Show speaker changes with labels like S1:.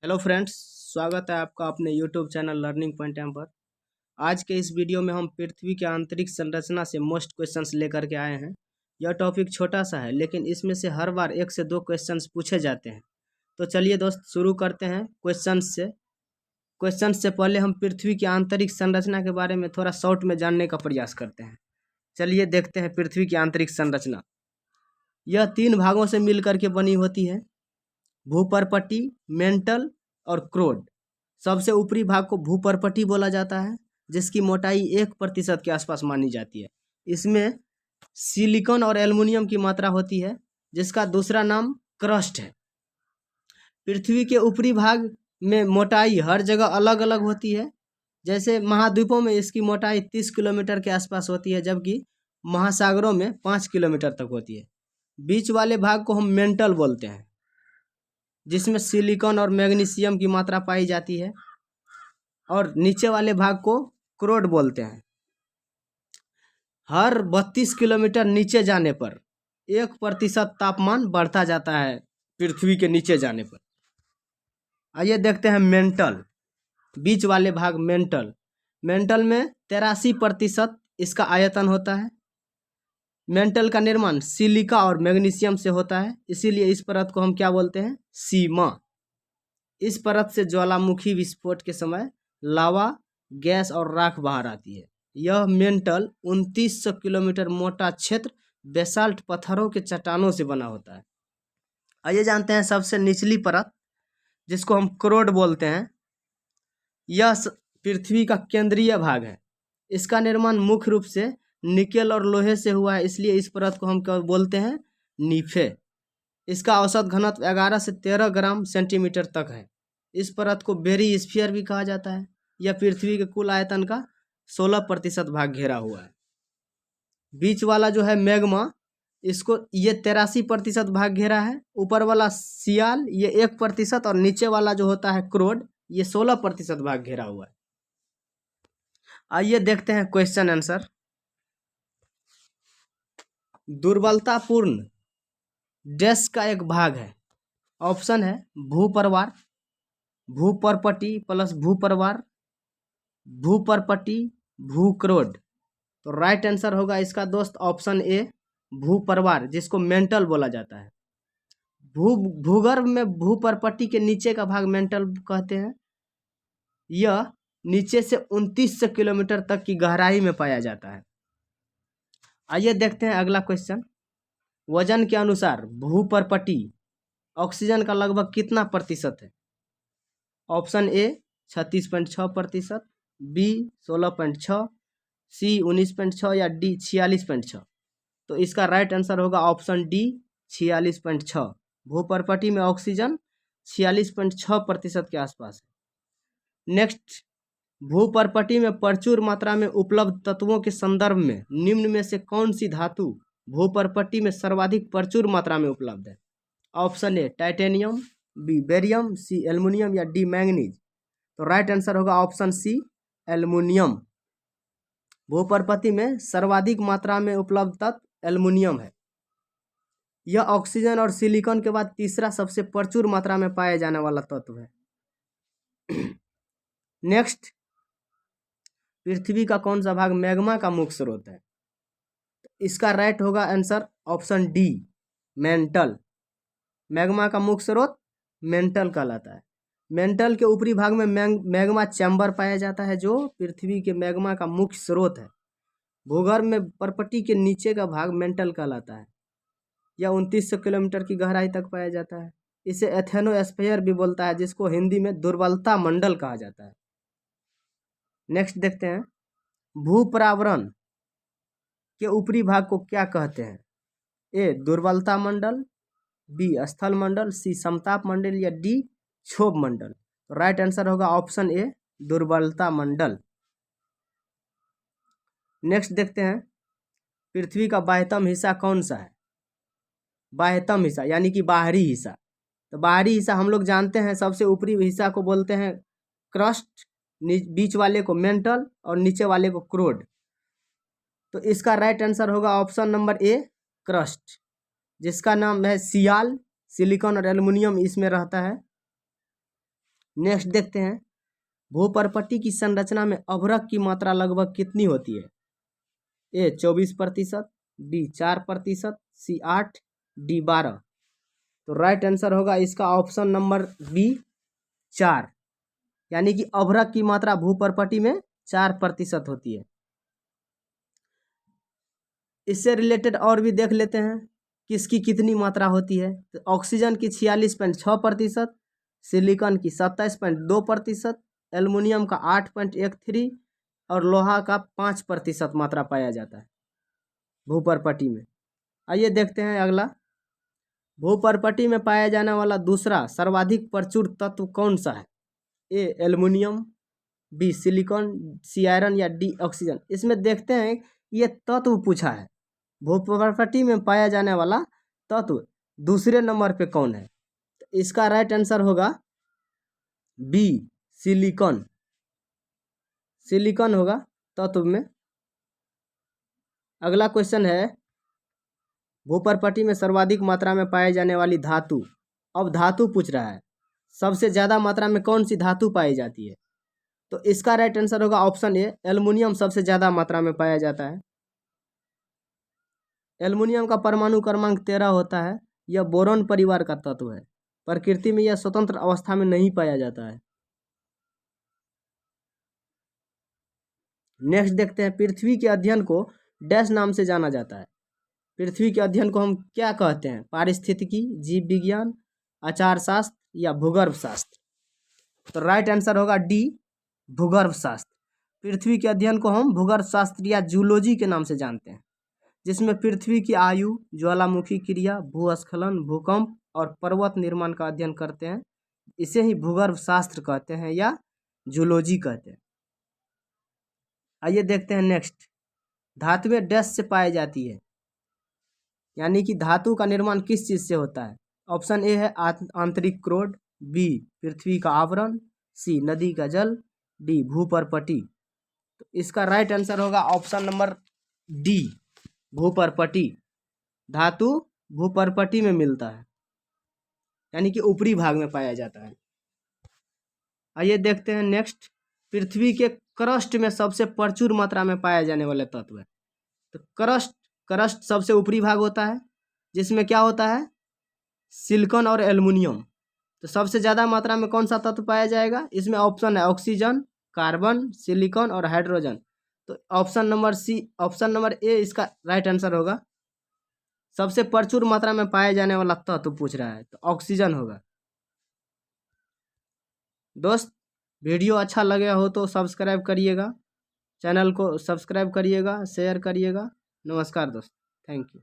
S1: Hello friends, स्वागत है आपका अपने YouTube channel learning point time पर। आज के इस वीडियो में हम पृथ्वी के आंतरिक संरचना से मोस्ट क्वेश्चंस लेकर के आए हैं। यह टॉपिक छोटा सा है, लेकिन इसमें से हर बार 1 से 2 क्वेश्चंस पूछे जाते हैं। तो चलिए दोस्त, शुरू करते हैं क्वेश्चंस से पहले हम पृथ्वी की आंतरिक संरचना के बारे में थोड़ा शॉर्ट में जानने का प्रयास करते हैं। चलिए देखते हैं पृथ्वी की आंतरिक संरचना। यह 3 भागों से मिलकर के बनी होती है: भूपर्पटी, मेंटल और क्रोड। सबसे ऊपरी भाग को भूपर्पटी बोला जाता है, जिसकी मोटाई 1% के आसपास मानी जाती है। इसमें सिलिकॉन और एल्युमिनियम की मात्रा होती है, जिसका दूसरा नाम क्रस्ट है। पृथ्वी के ऊपरी भाग में मोटाई हर जगह अलग अलग होती है। जैसे महाद्वीपों में इसकी मोटाई 30 किलोमीटर के आसपास होती है, जबकि महासागरों में 5 किलोमीटर तक होती है। बीच वाले भाग को हम मेंटल बोलते हैं, जिसमें सिलिकॉन और मैग्नीशियम की मात्रा पाई जाती है, और नीचे वाले भाग को क्रोड बोलते हैं। हर 32 किलोमीटर नीचे जाने पर 1% तापमान बढ़ता जाता है पृथ्वी के नीचे जाने पर। आइए देखते हैं मेंटल, बीच वाले भाग मेंटल में 83% इसका आयतन होता है। मेंटल का निर्माण सिलिका और मैग्नीशियम से होता है, इसीलिए इस परत को हम क्या बोलते हैं? सीमा। इस परत से ज्वालामुखी विस्फोट के समय लावा, गैस और राख बाहर आती है। यह मेंटल 2900 किलोमीटर मोटा क्षेत्र बेसाल्ट पत्थरों के चट्टानों से बना होता है। आइए जानते हैं सबसे निचली परत, जिसको हम क्रोड बोलते हैं। यह पृथ्वी का केंद्रीय भाग है। इसका निर्माण मुख्य रूप से निकेल और लोहे से हुआ है, इसलिए इस परत को हम क्या बोलते हैं? नीफे। इसका औसत घनत्व 11 से 13 ग्राम सेंटीमीटर तक है। इस परत को बेरी स्फीयर भी कहा जाता है। यह पृथ्वी के कुल आयतन का 16% भाग घेरा हुआ है। बीच वाला जो है मैग्मा, इसको ये 83% भाग घेरा है। ऊपर वाला सियाल ये 1%, और नीचे वाला जो होता है क्रोड, ये 16% भाग घेरा हुआ है। आइए देखते हैं क्वेश्चन आंसर। दुर्बलतापूर्ण डैश का एक भाग है। ऑप्शन है भूपरवार, भूपर्पटी प्लस भूपरवार, भूपर्पटी, भूक्रोड। तो राइट आंसर होगा इसका दोस्त ऑप्शन ए, भूपरवार, जिसको मेंटल बोला जाता है। भूगर्भ में भूपर्पटी के नीचे का भाग मेंटल कहते हैं। यह नीचे से 2900 किलोमीटर तक की गहराई में पाया जाता है। आइए देखते हैं अगला क्वेश्चन। वजन के अनुसार भूपर्पटी ऑक्सीजन का लगभग कितना प्रतिशत है? ऑप्शन ए 36.6%, बी 16.6, सी 19.6 या डी 46.6। तो इसका राइट आंसर होगा ऑप्शन डी 46.6। भूपर्पटी में ऑक्सीजन 46.6% के आसपास है। नेक्स्ट, भूपर्पटी में प्रचुर मात्रा में उपलब्ध तत्वों के संदर्भ में निम्न में से कौन सी धातु भूपर्पटी में सर्वाधिक प्रचुर मात्रा में उपलब्ध है? Option A titanium, B barium, C aluminium या डी मैंगनीज। तो राइट आंसर होगा ऑप्शन सी एल्युमिनियम। भूपर्पटी में सर्वाधिक मात्रा में उपलब्ध तत्व एल्युमिनियम है। यह ऑक्सीजन और सिलिकॉन के बाद तीसरा सबसे प्रचुर मात्रा में पाया जाने वाला तत्व है। नेक्स्ट, पृथ्वी का कौन सा भाग मैग्मा का मुख्य स्रोत है? इसका राइट होगा answer option D mental. Magma का मुख्य स्रोत मेंटल कहलाता है। मेंटल के ऊपरी भाग में मैग्मा चैम्बर पाया जाता है, जो पृथ्वी के मैग्मा का मुख्य स्रोत है। भूगर्भ में पर्पटी के नीचे का भाग मेंटल कहलाता है। यह 2900 किलोमीटर की गहराई तक पाया जाता है। इसे एथेनोस्फीयर भी बोलता है, जिसको हिंदी में दुर्बलता मंडल कहा जाता है। नेक्स्ट देखते हैं, भूपरावरण के ऊपरी भाग को क्या कहते हैं? ए दुर्बलता मंडल, बी स्थल मंडल, सी समताप मंडल या डी क्षोभ मंडल। तो राइट आंसर होगा ऑप्शन ए दुर्बलता मंडल। नेक्स्ट देखते हैं, पृथ्वी का बाह्यतम हिस्सा कौन सा है? बाह्यतम हिस्सा यानी कि बाहरी हिस्सा। तो बाहरी हिस्सा हम लोग जानते हैं, सबसे ऊपरी हिस्सा को बोलते हैं क्रस्ट, बीच वाले को मेंटल और नीचे वाले को क्रोड। तो इसका राइट आंसर होगा ऑप्शन नंबर ए क्रस्ट, जिसका नाम है सियाल, सिलिकॉन और एल्युमिनियम इसमें रहता है। नेक्स्ट देखते हैं, भूपर्पट्टी की संरचना में अभ्रक की मात्रा लगभग कितनी होती है? ए 24%, बी 4%, सी 8, डी 12। तो राइट आंसर होगा इसका ऑप्शन नंबर बी 4, यानी कि अभ्रक की मात्रा भूपर्पट्टी में 4% होती है। इससे रिलेटेड और भी देख लेते हैं किसकी कितनी मात्रा होती है। तो ऑक्सीजन की 46.6%, सिलिकॉन की 27.2%, एल्युमिनियम का 8.13 और लोहा का 5% मात्रा पाया जाता है भूपर्पट्टी में। आइए देखते हैं अगला, भूपर्पट्टी में पाया जाने वाला दूसरा सर्वाधिक प्रचुर तत्व कौन सा है? A aluminium, B silicon, C iron या डी ऑक्सीजन। इसमें देखते हैं ये तत्व पूछा है, भूपर्पट्टी में पाया जाने वाला तत्व दूसरे नंबर पे कौन है? तो इसका राइट आंसर होगा बी सिलिकॉन। सिलिकॉन होगा तत्व में। अगला क्वेश्चन है, भूपर्पट्टी में सर्वाधिक मात्रा में पाए जाने वाली धातु। अब धातु पूछ रहा है, सबसे ज्यादा मात्रा में कौन सी धातु पाई जाती है? तो इसका राइट आंसर होगा ऑप्शन ए एल्युमिनियम सबसे ज्यादा मात्रा में पाया जाता है। एल्युमिनियम का परमाणु क्रमांक 13 होता है। यह बोरॉन परिवार का तत्व है। प्रकृति में यह स्वतंत्र अवस्था में नहीं पाया जाता है। नेक्स्ट देखते हैं, पृथ्वी के अध्ययन को डैश नाम से जाना जाता है। पृथ्वी के अध्ययन को हम क्या कहते हैं? पारिस्थितिकी, जीव विज्ञान, आचार शास्त्र या भूगर्भ शास्त्र। तो राइट आंसर होगा डी भूगर्भ शास्त्र। पृथ्वी के अध्ययन को हम भूगर्भ शास्त्र या जूलॉजी के नाम से जानते हैं, जिसमें पृथ्वी की आयु, ज्वालामुखी क्रिया, भूस्खलन, भूकंप और पर्वत निर्माण का अध्ययन करते हैं। इसे ही भूगर्भ शास्त्र कहते हैं या जूलॉजी कहते हैं। आइए देखते हैं नेक्स्ट, धातुएं डैश से पाई जाती है, यानी कि धातु का निर्माण किस चीज से होता है? ऑप्शन ए है आंतरिक क्रोड, बी पृथ्वी का आवरण, सी नदी का जल, डी भूपर्पट्टी। तो इसका राइट आंसर होगा ऑप्शन नंबर डी भूपर्पट्टी। धातु भूपर्पट्टी में मिलता है, यानी कि ऊपरी भाग में पाया जाता है। आइए देखते हैं नेक्स्ट, पृथ्वी के क्रस्ट में सबसे प्रचुर मात्रा में पाया जाने वाले तत्व है। तो क्रस्ट सबसे ऊपरी भाग होता है, जिसमें क्या होता है? सिलिकॉन और एल्युमिनियम। तो सबसे ज़्यादा मात्रा में कौन सा तत्व पाया जाएगा? इसमें ऑप्शन है ऑक्सीजन, कार्बन, सिलिकॉन और हाइड्रोजन। तो ऑप्शन नंबर ए इसका राइट आंसर होगा। सबसे प्रचुर मात्रा में पाए जाने वाला तत्व पूछ रहा है, तो ऑक्सीजन होगा। दोस्त, वीडियो अच्छा लगे हो तो सब्सक्राइब करिएगा, चैनल को सब्सक्राइब करिएगा, शेयर करिएगा। नमस्कार दोस्त, थैंक यू।